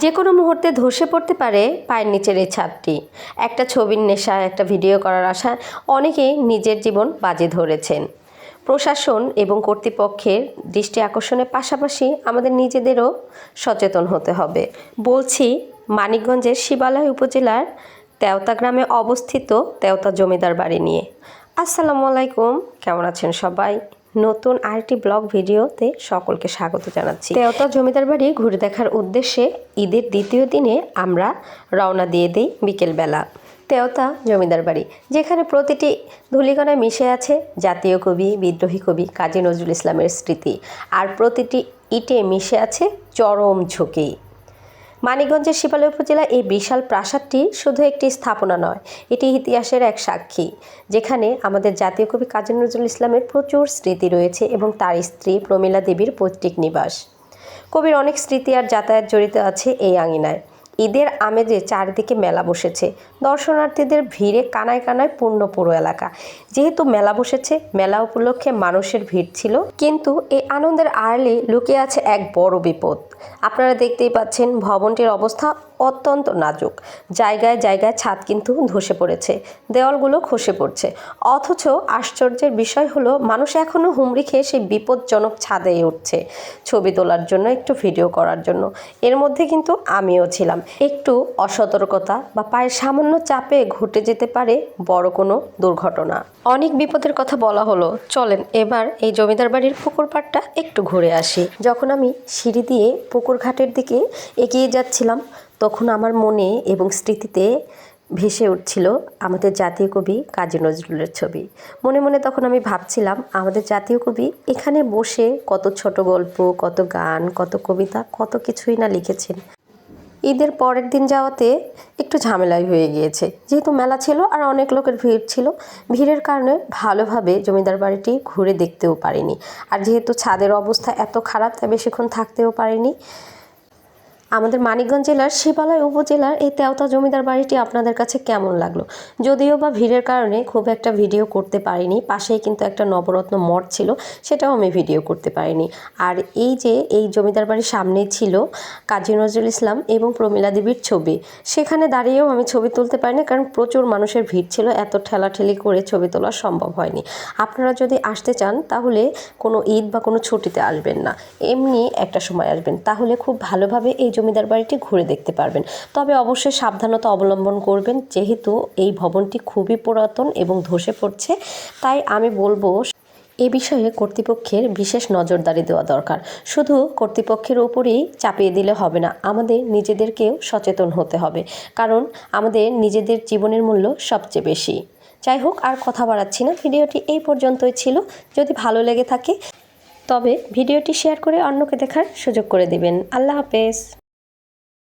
যে কোনো মুহূর্তে ধসে পড়তে পারে পায়ের নিচের এই ছাদটি। একটা ছবির নেশা, একটা ভিডিও করার আশা অনেকেই নিজের জীবন বাজি ধরেছেন। প্রশাসন এবং কর্তৃপক্ষের দৃষ্টি আকর্ষণের পাশাপাশি আমাদের নিজেদেরও সচেতন হতে হবে। বলছি মানিকগঞ্জের শিবালয় উপজেলার তেওতা গ্রামে অবস্থিত তেওতা জমিদার বাড়ি নিয়ে। আসসালামু আলাইকুম, কেমন আছেন সবাই? নতুন আরেকটি ব্লগ ভিডিওতে সকলকে স্বাগত জানাচ্ছি। তেওতা জমিদার বাড়ি ঘুরে দেখার উদ্দেশ্যে ঈদের দ্বিতীয় দিনে আমরা রওনা দিয়ে দিই বিকেলবেলা। তেওতা জমিদার বাড়ি, যেখানে প্রতিটি ধূলিকণায় মিশে আছে জাতীয় কবি, বিদ্রোহী কবি কাজী নজরুল ইসলামের স্মৃতি, আর প্রতিটি ইটে মিশে আছে চরম ঝুঁকি। মানিকগঞ্জের শিবালয় উপজেলা এই বিশাল প্রাসাদটি শুধু একটি স্থাপনা নয়, এটি ইতিহাসের এক সাক্ষী, যেখানে আমাদের জাতীয় কবি কাজী নজরুল ইসলামের প্রচুর স্মৃতি রয়েছে এবং তার স্ত্রী প্রমীলা দেবীর পৈতৃক নিবাস। কবির অনেক স্মৃতি আর যাতায়াত জড়িত আছে এই আঙিনায়। ঈদের আমেজে চারিদিকে মেলা বসেছে, দর্শনার্থীদের ভিড়ে কানায় কানায় পূর্ণ পুরো এলাকা। যেহেতু মেলা বসেছে, মেলা উপলক্ষে মানুষের ভিড় ছিল, কিন্তু এই আনন্দের আড়ালে লুকিয়ে আছে এক বড় বিপদ। আপনারা দেখতেই পাচ্ছেন ভবনটির অবস্থা অত্যন্ত নাজুক। জায়গায় জায়গায় ছাদ কিন্তু ধসে পড়েছে, দেওয়ালগুলো খসে পড়ছে। অথচ আশ্চর্যের বিষয় হলো, মানুষ এখনও হুমড়ি খেয়ে সেই বিপজ্জনক ছাদে উঠছে ছবি তোলার জন্য, একটু ভিডিও করার জন্য। এর মধ্যে কিন্তু আমিও ছিলাম। একটু অসতর্কতা বা পায়ের সামান্য চাপে ঘটে যেতে পারে বড় কোনো দুর্ঘটনা। অনেক বিপদের কথা বলা হলো, চলেন এবার এই জমিদার বাড়ির পুকুর পাড়টা একটু ঘুরে আসি। যখন আমি সিঁড়ি দিয়ে পুকুর ঘাটের দিকে এগিয়ে যাচ্ছিলাম, তখন আমার মনে এবং স্মৃতিতে ভেসে উঠছিল আমাদের জাতীয় কবি কাজী নজরুলের ছবি। মনে মনে তখন আমি ভাবছিলাম, আমাদের জাতীয় কবি এখানে বসে কত ছোট গল্প, কত গান, কত কবিতা, কত কিছুই না লিখেছেন। ঈদের পরের দিন যাওয়াতে একটু ঝামেলাই হয়ে গিয়েছে, যেহেতু মেলা ছিল আর অনেক লোকের ভিড় ছিল। ভিড়ের কারণে ভালোভাবে জমিদার বাড়িটি ঘুরে দেখতেও পারিনি, আর যেহেতু ছাদের অবস্থা এত খারাপ, তাই বেশিক্ষণ থাকতেও পারিনি। আমাদের মানিকগঞ্জ জেলার শিবালয় উপজেলার এই তেওতা জমিদার বাড়িটি আপনাদের কাছে কেমন লাগলো? যদিও বা ভিড়ের কারণে খুব একটা ভিডিও করতে পারিনি। পাশেই কিন্তু একটা নবরত্ন মঠ ছিল, সেটাও আমি ভিডিও করতে পারিনি। আর এই যে এই জমিদার বাড়ির সামনেই ছিল কাজী নজরুল ইসলাম এবং প্রমীলা দেবীর ছবি, সেখানে দাঁড়িয়েও আমি ছবি তুলতে পারিনি, কারণ প্রচুর মানুষের ভিড় ছিল। এত ঠেলাঠেলি করে ছবি তোলা সম্ভব হয়নি। আপনারা যদি আসতে চান তাহলে কোনো ঈদ বা কোনো ছুটিতে আসবেন না, এমনি একটা সময় আসবেন, তাহলে খুব ভালোভাবে এই জমিদার বাড়িটি ঘুরে দেখতে পারবেন। তবে অবশ্যই সাবধানতা অবলম্বন করবেন, যেহেতু এই ভবনটি খুবই পুরাতন এবং ধসে পড়ছে। তাই আমি বলবো এ বিষয়ে কর্তৃপক্ষের বিশেষ নজরদারি দেওয়া দরকার। শুধু কর্তৃপক্ষের ওপরেই চাপিয়ে দিলে হবে না, আমাদের নিজেদেরকেও সচেতন হতে হবে, কারণ আমাদের নিজেদের জীবনের মূল্য সবচেয়ে বেশি। যাই হোক, আর কথা বাড়াচ্ছি না, ভিডিওটি এই পর্যন্তই ছিল। যদি ভালো লেগে থাকে তবে ভিডিওটি শেয়ার করে অন্যকে দেখার সুযোগ করে দিবেন। আল্লাহ হাফেজ।